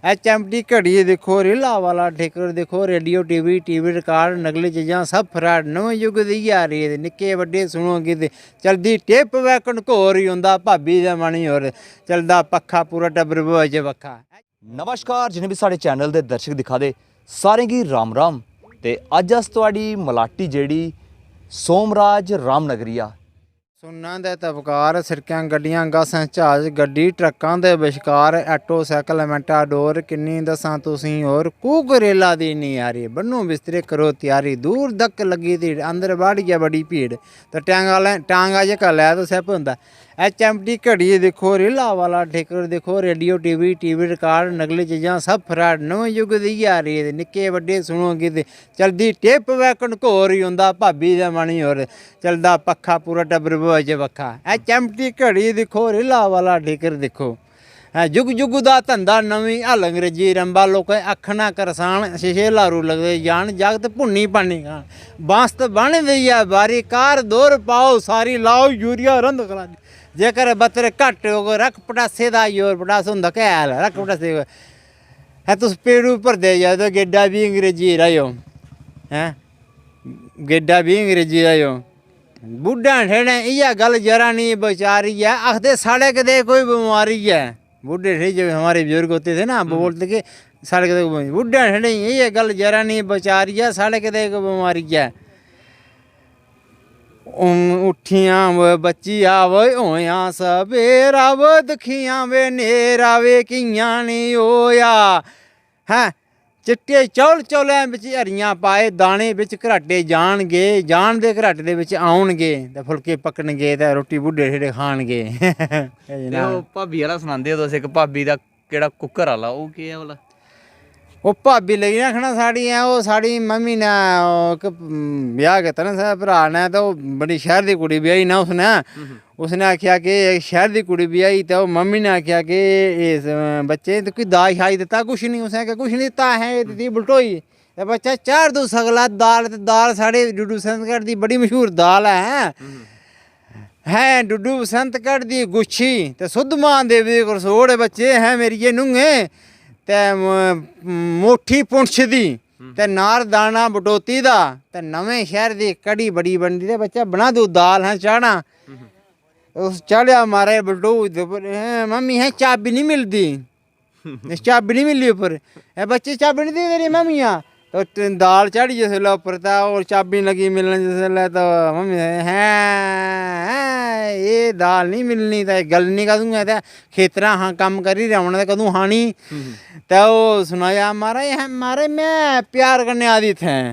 HMT घड़ी देखो, रीला वाला ठेकर देखो, रेडियो टीवी रिकार्ड नकली चीज़ां सब फ्राड नवें युग दी आ रही है। निक्के वड्डे सुनोगे ते चलदी टिप वैकन घोर ही होंदा भाबी दा मनी होर चलदा पक्खा पूरा टब्बर बोझ पक्खा। नमस्कार जिन्हें भी साढ़े चैनल के दर्शक दिखा दे सारें गी राम राम। ते अज अस तुहाड़ी मलाटी जेह्ड़ी सोमराज रामनगरी आ सुन्ना दे तबकार सिड़कां गड्डियां गस्सां जहाज गड्डी ट्रक्कां दे विचकार ऐटो साइकल मैटाडोर किन्नी दस्सां तुसीं होर कूकरेला दी नहीं आ रही। बन्नो बिस्तरे करो त्यारी दूर तक लगी दी अंदर बाड़िया बड़ी भीड़ ते टांगा जेह्का लै तो सिप होंदा। HMT घड़ी देखो, रीला वाला ठेकर देखो, रेडियो टीवी रिकार्ड नकली चीज़ां सब फ्राड नवें युग दी आ रही है। निक्के वड्डे सुनोगे ते चलदी टिप वैकन घोर ही होंदा भाबी दा मनी होर चलदा पक्खा पूरा टब्बर बोझ पक्खा। HMT घड़ी देखो, रीला वाला ठेकर देखो, जुग जुग दा धंधा नवीं हल अंग्रेजी रंबा लोकें आखना करसान शीशे लारू लगदे जान जागत भुन्नी पानी खान बांस बन दी है बारी कार दौर पाओ सारी लाओ यूरिया रंध करा जेकर बत्तर घट्ट हो रख पटासे दा योर पटास होंदा कैल रख पटासे है तुस पेड़ू भरदे जाओ तो गेड्डा भी अंग्रेजी रहो हैं गेड्डा भी अंग्रेजी रहो बुड्ढा ठेड़े इ'यै गल जरा नहीं बेचारी है आखदे साढ़े कदे कोई बीमारी है। बुढ़े थे जब हमारे बुजुर्ग होते थे ना बोलते कि साढ़े कदे बुढ़ा ठेड़े इ'यै गल जरा नहीं बेचारी है साढ़े कदे कोई बीमारी है। उठियां वे बच्चिया वे होया सवेरा वे दखियां वे नेरा वे कियां नहीं होया हैं चिट्टे चौल चौलें बिच हरियां पाए दाने बिच घराटे जाणगे जान दे घराटे दे बिच आउणगे ते फुलके पकणगे ते रोटी बुड्ढे ठेड़े खाणगे। भाबी आह्ला सनांदे हो तुस इक भाबी दा केह्ड़ा कुक्कर आह्ला ओह् केह् ऐ भला? ओह् भाबी लगी आखना साढ़ी ऐ ओह् साढ़ी मम्मी ने इक ब्याह कीता ना साढ़े भ्राऽ ने ते ओह् बड़ी शैह्र दी कुड़ी ब्याही ना उसने आखेआ कि शैह्र दी कुड़ी ब्याही ते ओह् मम्मी ने आखेआ कि इस बच्चे कोई दाज शाज दित्ता कुछ नहीं उसने आखेआ कुछ नहीं दित्ता अहें दित्ती बलटोई ते बच्चा चार दू सगला दाल ते दाल साढ़े डुड्डू बसंतगढ़ दी बड़ी मशहूर दाल है डुड्डू बसंतगढ़ दी गुच्छी ते सुद्धमान देवी दी करसोड़ बच्चे हैं मेरिये नुंगे ते मोठी पुंछ दी ते नार दाना बटोती दा ते नवें शहर दी कड़ी बड़ी बनदी ते बच्चा बना दू दाल है चाढ़ा उस चाढ़िया मारे बटू मम्मी है चाबी नहीं मिलती चाबी नहीं मिली उप्पर बच्चे चाबी नहीं दी तेरी मम्मिया तो दाल चढ़ी जिसलै उप्पर ते और चाबी लगी मिलन जिसलै तो मम्मी हैं एह् दाल नहीं मिलनी ते गलनी कदूं है ते खेतरां हां कम्म करी रौना ते कदूं खानी ते ओह् सनाया महाराज मैं प्यार कन्नै आई दी इत्थें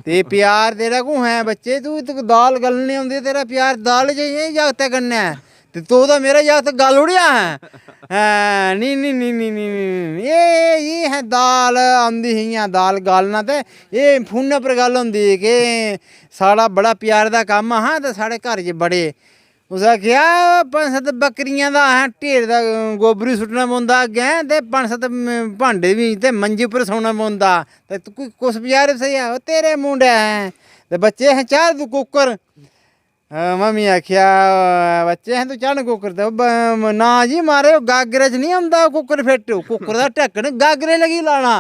ते प्यार तेरा कुं है बच्चे तू दाल गलने औंदी तेरा प्यार दाल च जागतै कन्नै ते तू तो मेरा जागत गल उड़ेआ है नी ये है दाल आंदी ही इ'यां दाल गालना ते एह् फोनै पर गल्ल होंदी कि साढ़ा बड़ा प्यार दा कम्म हा ते साढ़े घर च बड़े उस आखेआ 5-7 बकरियां दा अहें ढेर दा गोबर बी सुट्टना पौंदा अग्गें ते 5-7 भांडे बी ते मंजी पर सौना पौंदा ते कुस बजारे सेही ओह् तेरे मुंडे ते बच्चे अहें चार तू कुक्कर मम्मी आखेआ बच्चे अहें तू चाढ़ कुक्कर ते ना जी मारे गागरे च नहीं औंदा कुक्कर फिट कुक्कर दा ढक्कन गागरे लगी लाना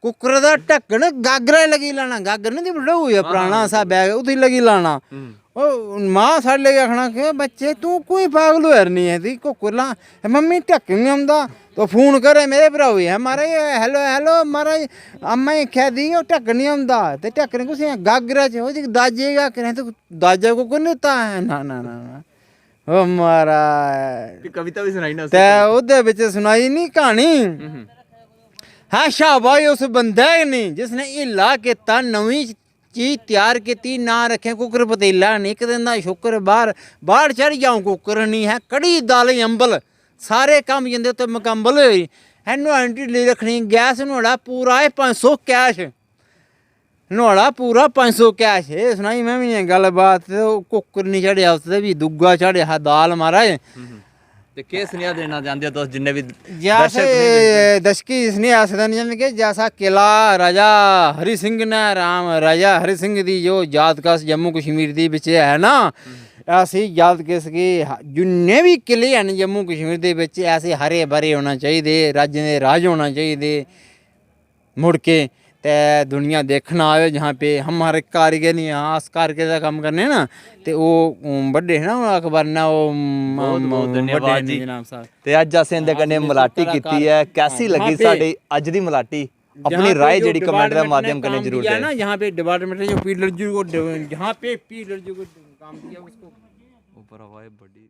कुक्कर दा ढक्कन गागरे लगी लाना गागर नहीं दी बड़ोऊ है पराना सा बैग उदी लगी लाना ओह् मां साढ़े लगे आखना कि बच्चे तू कोई पागल होया नहीं है ती कुक्कर ला मम्मी ढक्कन नहीं औंदा तो फोन करे मेरे भ्राऊ है महाराज हेलो महाराज अम्मा आखेआ दी ओह् ढक्कन नहीं औंदा ते ढक्कन कुसै गागरा च ओह् दाजे गी आखना तू दाजा कुक्कर नहीं दित्ता ना ओह् महाराज कविता भी सुनाई ना ते ओह्दे बिच सनाई नी क्हानी हाँ शाबाश उस बंदे नहीं जिसने हिला कीता नवीं चीज तैयार की ना रखे कुकर पतीला नहीं एक दिन का शुक्र बाहर चढ़ जाऊँ कुकर नहीं है कड़ी दाल अंबल सारे कम जंदे उत्ते मुकम्मल होई है नुआढ़ी ढिल्ली रखनी गैस नुआढ़ा पूरा 500 कैश नुआढ़ा पूरा 500 कैश एह् सनाई मैं गल्ल बात ते कुकर नहीं चढ़ेआ उत्ते भी दूआ चढ़ेआ हा दाल महाराज ਤੇ ਕੀ ਸੁਨੇਹਾ ਦੇਣਾ ਚਾਹੁੰਦੇ ਹੋ ਤੁਸੀਂ ਜਿੰਨੇ ਵੀ जैसे दशकी इसने आसदन के जैसा किला राजा हरि सिंह ने राजा हरि सिंह दी जो यादगार जम्मू कश्मीर दी बिच है ना, ऐसी यादगार के जिन्ने भी किले हैं जम्मू कश्मीर दे बिच ऐसे हरे भरे होना चाहिए, राजें दे राज होना चाहिए मुड़ के ते दुनिया देखना आवे जहाँ पे हमारे कारीगर नहीं यहाँ अस कारीगर का काम करने ना ते वो बड़े है ना अखबार ना वो बहुत धन्यवाद बड़े जी। जनाब साहब। ਤੇ ਅੱਜ ਅਸੀਂ ਇਹਦੇ ਕਨੇ ਮਲਾਟੀ ਕੀਤੀ ਹੈ, कैसी लगी साडी ਅੱਜ ਦੀ ਮਲਾਟੀ? अपनी राय जेडी कमेंट के माध्यम कने जरूर दिया दें। ना जहाँ पे डिपार्टमेंट ने जो पीलर को जहाँ पे पीलर को काम किया उसको ऊपर हवा है बड़ी